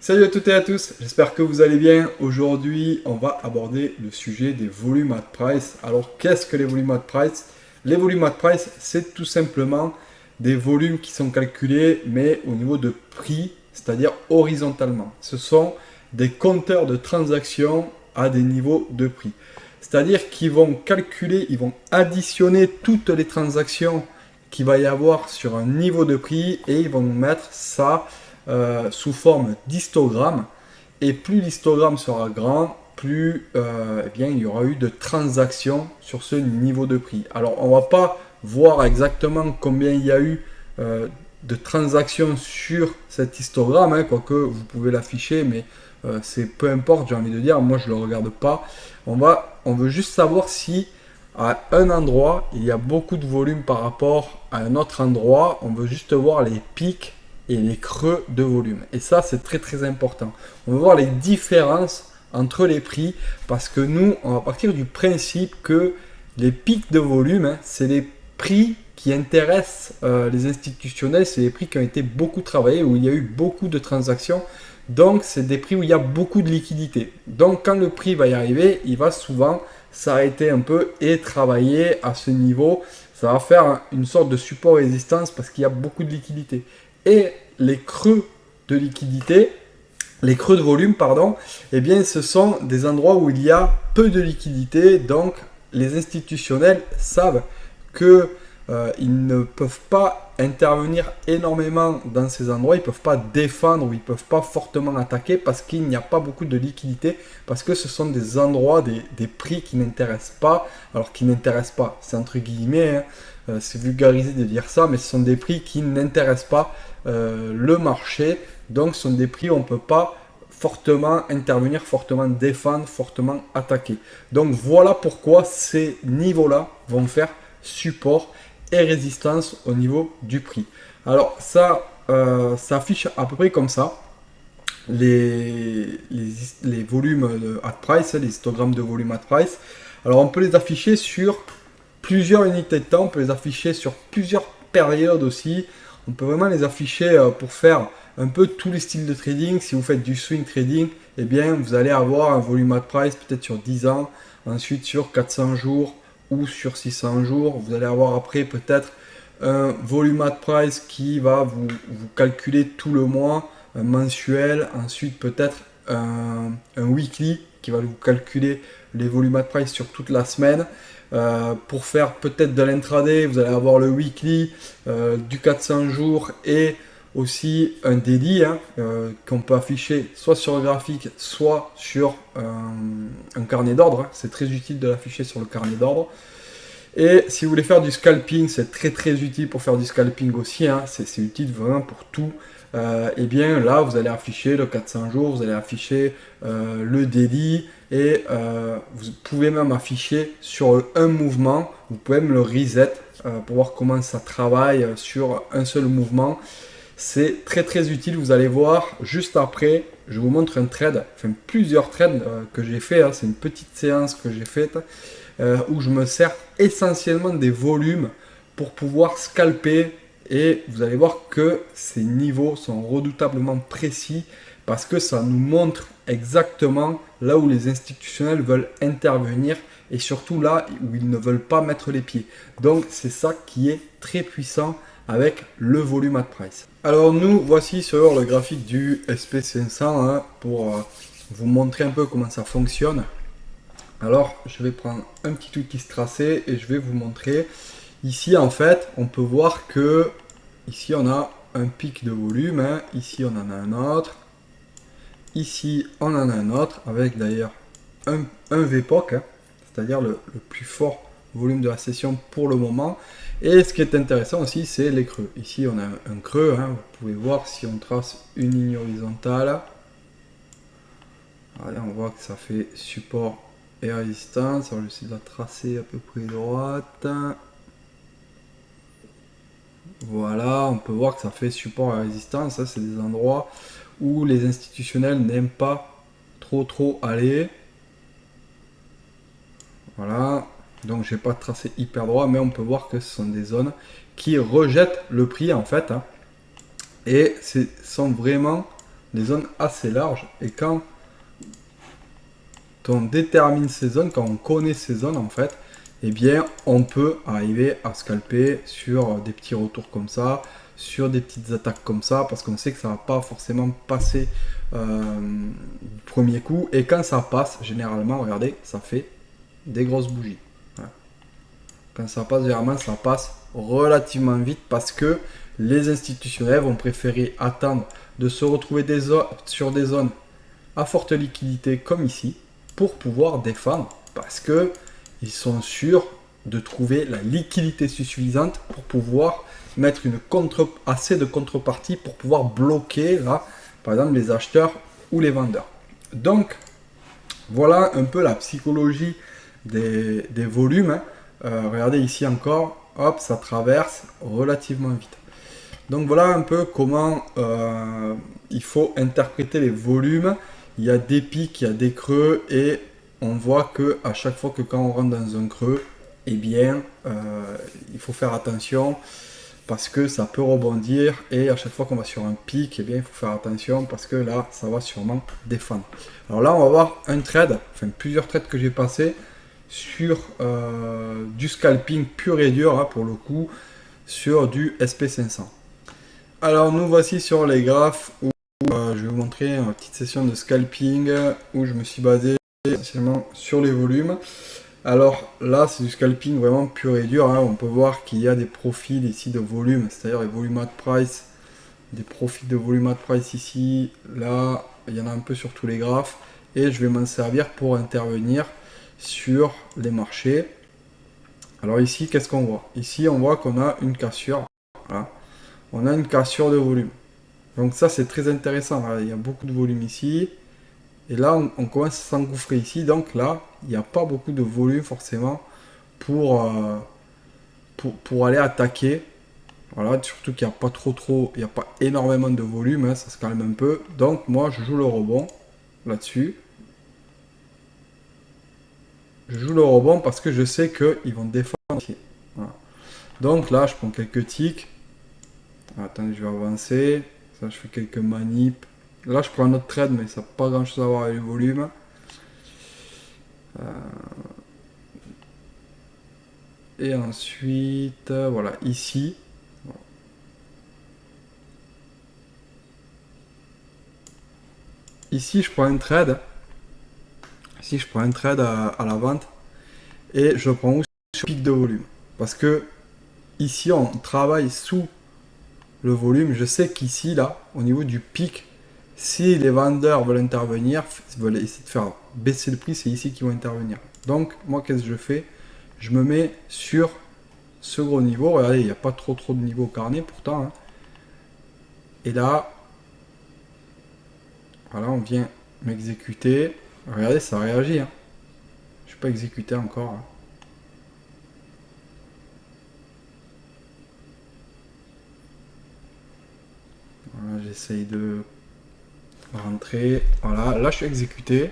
Salut à toutes et à tous, j'espère que vous allez bien. Aujourd'hui, on va aborder le sujet des volumes at price. Alors, qu'est-ce que les volumes at price? Les volumes at price, c'est tout simplement des volumes qui sont calculés, mais au niveau de prix, c'est-à-dire horizontalement. Ce sont des compteurs de transactions à des niveaux de prix. C'est-à-dire qu'ils vont calculer, ils vont additionner toutes les transactions qu'il va y avoir sur un niveau de prix et ils vont mettre ça sous forme d'histogramme. Et plus l'histogramme sera grand, plus eh bien, il y aura eu de transactions sur ce niveau de prix. Alors on va pas voir exactement combien il y a eu de transactions sur cet histogramme, hein, quoique vous pouvez l'afficher, mais c'est peu importe, j'ai envie de dire, moi je ne le regarde pas. On veut juste savoir si à un endroit il y a beaucoup de volume par rapport à un autre endroit. On veut juste voir les pics et les creux de volume. Et ça, c'est très très important. On va voir les différences entre les prix parce que nous, on va partir du principe que les pics de volume, hein, c'est les prix qui intéressent les institutionnels, c'est les prix qui ont été beaucoup travaillés, où il y a eu beaucoup de transactions. Donc, c'est des prix où il y a beaucoup de liquidité. Donc, quand le prix va y arriver, il va souvent s'arrêter un peu et travailler à ce niveau. Ça va faire une sorte de support-résistance parce qu'il y a beaucoup de liquidité. Et les creux de liquidité, les creux de volume, pardon, eh bien, ce sont des endroits où il y a peu de liquidité. Donc, les institutionnels savent que ils ne peuvent pas intervenir énormément dans ces endroits, ils ne peuvent pas défendre ou ils ne peuvent pas fortement attaquer parce qu'il n'y a pas beaucoup de liquidité, parce que ce sont des endroits, des prix qui n'intéressent pas. Alors, qui n'intéressent pas, c'est entre guillemets, hein, c'est vulgarisé de dire ça, mais ce sont des prix qui n'intéressent pas le marché. Donc, ce sont des prix où on ne peut pas fortement intervenir, fortement défendre, fortement attaquer. Donc, voilà pourquoi ces niveaux-là vont faire support et résistance au niveau du prix. Alors, ça affiche à peu près comme ça. Les volumes de at price, les histogrammes de volume at price. Alors, on peut les afficher sur plusieurs unités de temps, on peut les afficher sur plusieurs périodes aussi. On peut vraiment les afficher pour faire un peu tous les styles de trading. Si vous faites du swing trading, eh bien, vous allez avoir un volume at price peut-être sur 10 ans, ensuite sur 400 jours ou sur 600 jours. Vous allez avoir après peut-être un volume at price qui va vous calculer tout le mois, un mensuel, ensuite peut-être un weekly qui va vous calculer les volumes at price sur toute la semaine. Pour faire peut-être de l'intraday, vous allez avoir le weekly, du 400 jours et aussi un daily, hein, qu'on peut afficher soit sur le graphique, soit sur un carnet d'ordre. Hein. C'est très utile de l'afficher sur le carnet d'ordre. Et si vous voulez faire du scalping, c'est très très utile pour faire du scalping aussi. Hein. C'est utile vraiment pour tout. Et bien là, vous allez afficher le 400 jours, vous allez afficher le daily et vous pouvez même afficher sur un mouvement. Vous pouvez même le reset pour voir comment ça travaille sur un seul mouvement. C'est très très utile. Vous allez voir juste après, je vous montre un trade, enfin plusieurs trades que j'ai fait. Hein. C'est une petite séance que j'ai faite où je me sers essentiellement des volumes pour pouvoir scalper. Et vous allez voir que ces niveaux sont redoutablement précis parce que ça nous montre exactement là où les institutionnels veulent intervenir et surtout là où ils ne veulent pas mettre les pieds. Donc c'est ça qui est très puissant avec le volume at price. Alors nous voici sur le graphique du SP500 hein, pour vous montrer un peu comment ça fonctionne. Alors je vais prendre un petit outil tracé et je vais vous montrer. Ici en fait on peut voir que ici on a un pic de volume, hein. Ici on en a un autre, ici on en a un autre avec d'ailleurs un VPOC, hein, c'est-à-dire le plus fort volume de la session pour le moment. Et ce qui est intéressant aussi c'est les creux. Ici on a un creux, hein. Vous pouvez voir si on trace une ligne horizontale. Allez, on voit que ça fait support et résistance. Alors, j'essaie de la tracer à peu près droite. Voilà, on peut voir que ça fait support et résistance. Ça, c'est des endroits où les institutionnels n'aiment pas trop aller. Voilà, donc j'ai pas tracé hyper droit, mais on peut voir que ce sont des zones qui rejettent le prix en fait. Hein, et sont vraiment des zones assez larges. Et quand on détermine ces zones, quand on connaît ces zones en fait, eh bien on peut arriver à scalper sur des petits retours comme ça, sur des petites attaques comme ça, parce qu'on sait que ça va pas forcément passer du premier coup. Et quand ça passe, généralement, regardez, ça fait des grosses bougies. Voilà. Quand ça passe, généralement, ça passe relativement vite parce que les institutionnels vont préférer attendre de se retrouver sur des zones à forte liquidité comme ici pour pouvoir défendre parce que ils sont sûrs de trouver la liquidité suffisante pour pouvoir mettre assez de contrepartie pour pouvoir bloquer là, par exemple, les acheteurs ou les vendeurs. Donc, voilà un peu la psychologie des volumes. Hein. Regardez ici encore, hop, ça traverse relativement vite. Donc voilà un peu comment il faut interpréter les volumes. Il y a des pics, il y a des creux et on voit que à chaque fois que quand on rentre dans un creux, eh bien, il faut faire attention parce que ça peut rebondir et à chaque fois qu'on va sur un pic, eh bien, il faut faire attention parce que là, ça va sûrement défendre. Alors là, on va voir un trade, enfin plusieurs trades que j'ai passés sur du scalping pur et dur, hein, pour le coup, sur du SP500. Alors nous voici sur les graphes où je vais vous montrer une petite session de scalping où je me suis basé essentiellement sur les volumes. Alors là c'est du scalping vraiment pur et dur, hein. On peut voir qu'il y a des profils ici de volume, c'est-à-dire les volume at price, des profils de volume at price ici, là il y en a un peu sur tous les graphes et je vais m'en servir pour intervenir sur les marchés. Alors ici qu'est-ce qu'on voit? Ici on voit qu'on a une cassure, voilà. On a une cassure de volume. Donc ça c'est très intéressant, il y a beaucoup de volume ici. Et là on commence à s'engouffrer ici. Donc là il n'y a pas beaucoup de volume forcément pour aller attaquer. Voilà, surtout qu'il n'y a pas il n'y a pas énormément de volume, hein, ça se calme un peu. Donc moi je joue le rebond là-dessus. Je joue le rebond parce que je sais qu'ils vont défendre ici. Voilà. Donc là je prends quelques ticks. Attendez, je vais avancer. Ça, je fais quelques manips. Là, je prends un autre trade, mais ça n'a pas grand chose à voir avec le volume. Et ensuite, voilà, ici. Ici, je prends un trade. Ici, je prends un trade à la vente. Et je prends aussi le pic de volume. Parce que ici, on travaille sous le volume. Je sais qu'ici, là, au niveau du pic, si les vendeurs veulent intervenir, veulent essayer de faire baisser le prix, c'est ici qu'ils vont intervenir. Donc, moi, qu'est-ce que je fais? Je me mets sur ce gros niveau. Regardez, il n'y a pas trop de niveau carnet pourtant. Hein. Et là, voilà, on vient m'exécuter. Regardez, ça réagit. Hein. Je ne suis pas exécuté encore. Hein. Voilà, j'essaye de rentrer. Voilà, là je suis exécuté.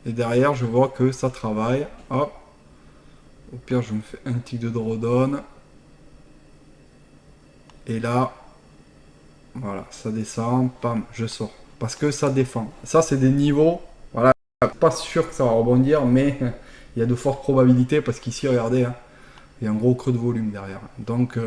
Et derrière, je vois que ça travaille. Hop. Au pire, je me fais un tick de drawdown. Et là, voilà, ça descend. Pam, je sors. Parce que ça défend. Ça, c'est des niveaux. Voilà, pas sûr que ça va rebondir, mais il y a de fortes probabilités parce qu'ici, regardez, hein, il y a un gros creux de volume derrière. Donc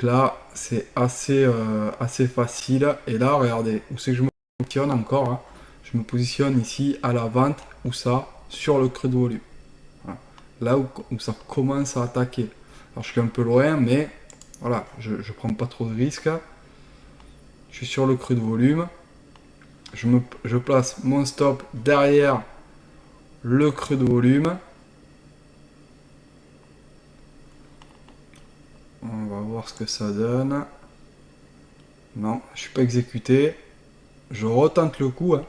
là, c'est assez facile. Et là, regardez, où c'est que je me positionne encore. Hein. Je me positionne ici à la vente, où ça, sur le creux de volume. Voilà. Là où ça commence à attaquer. Alors je suis un peu loin, mais voilà, je ne prends pas trop de risques. Je suis sur le creux de volume. Je place mon stop derrière le creux de volume. On va voir ce que ça donne. Non, je suis pas exécuté. Je retente le coup. Hein.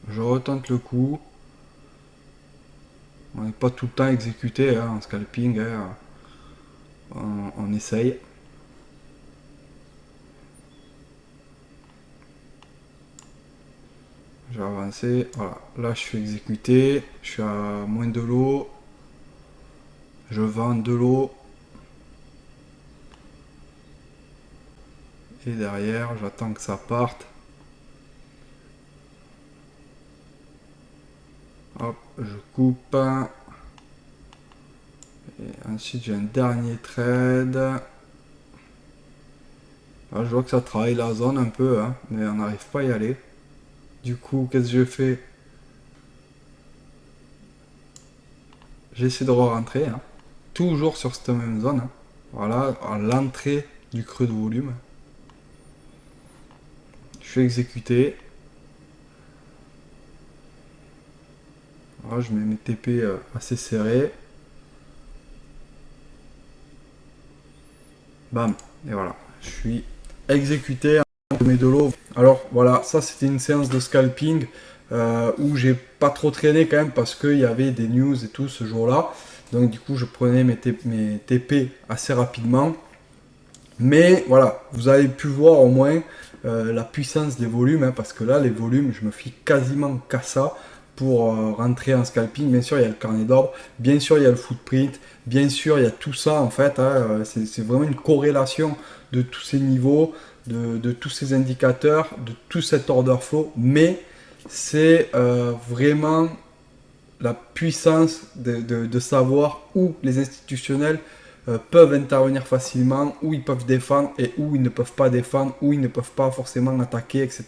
Je retente le coup. On n'est pas tout le temps exécuté hein, en scalping. Hein. On essaye. Je vais avancer. Voilà. Là, je suis exécuté. Je suis à moins de l'eau. Je vends de l'eau. Et derrière, j'attends que ça parte. Hop, je coupe. Et ensuite, j'ai un dernier trade. Là, je vois que ça travaille la zone un peu, hein, mais on n'arrive pas à y aller. Du coup, qu'est-ce que je fais? J'essaie de re-rentrer, hein. Toujours sur cette même zone, hein. Voilà, à l'entrée du creux de volume. Je suis exécuté. Voilà, je mets mes TP assez serrés. Bam, et voilà, je suis exécuté en mes de l'eau. Alors voilà, ça c'était une séance de scalping où j'ai pas trop traîné quand même parce qu'il y avait des news et tout ce jour-là. Donc du coup je prenais mes TP assez rapidement. Mais voilà, vous avez pu voir au moins la puissance des volumes, hein, parce que là les volumes, je me fie quasiment qu'à ça pour rentrer en scalping. Bien sûr, il y a le carnet d'ordre, bien sûr, il y a le footprint, bien sûr, il y a tout ça en fait, hein, c'est vraiment une corrélation de tous ces niveaux, de tous ces indicateurs, de tout cet order flow, mais c'est vraiment la puissance de savoir où les institutionnels peuvent intervenir facilement, où ils peuvent défendre et où ils ne peuvent pas défendre, où ils ne peuvent pas forcément attaquer, etc.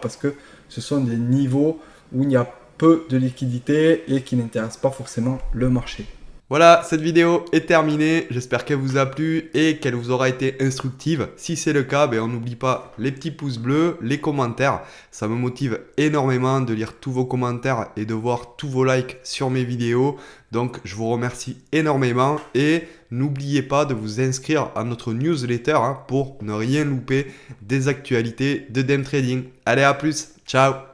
Parce que ce sont des niveaux où il y a peu de liquidité et qui n'intéressent pas forcément le marché. Voilà, cette vidéo est terminée. J'espère qu'elle vous a plu et qu'elle vous aura été instructive. Si c'est le cas, on n'oublie pas les petits pouces bleus, les commentaires. Ça me motive énormément de lire tous vos commentaires et de voir tous vos likes sur mes vidéos. Donc, je vous remercie énormément et n'oubliez pas de vous inscrire à notre newsletter pour ne rien louper des actualités de Dem Trading. Allez, à plus. Ciao.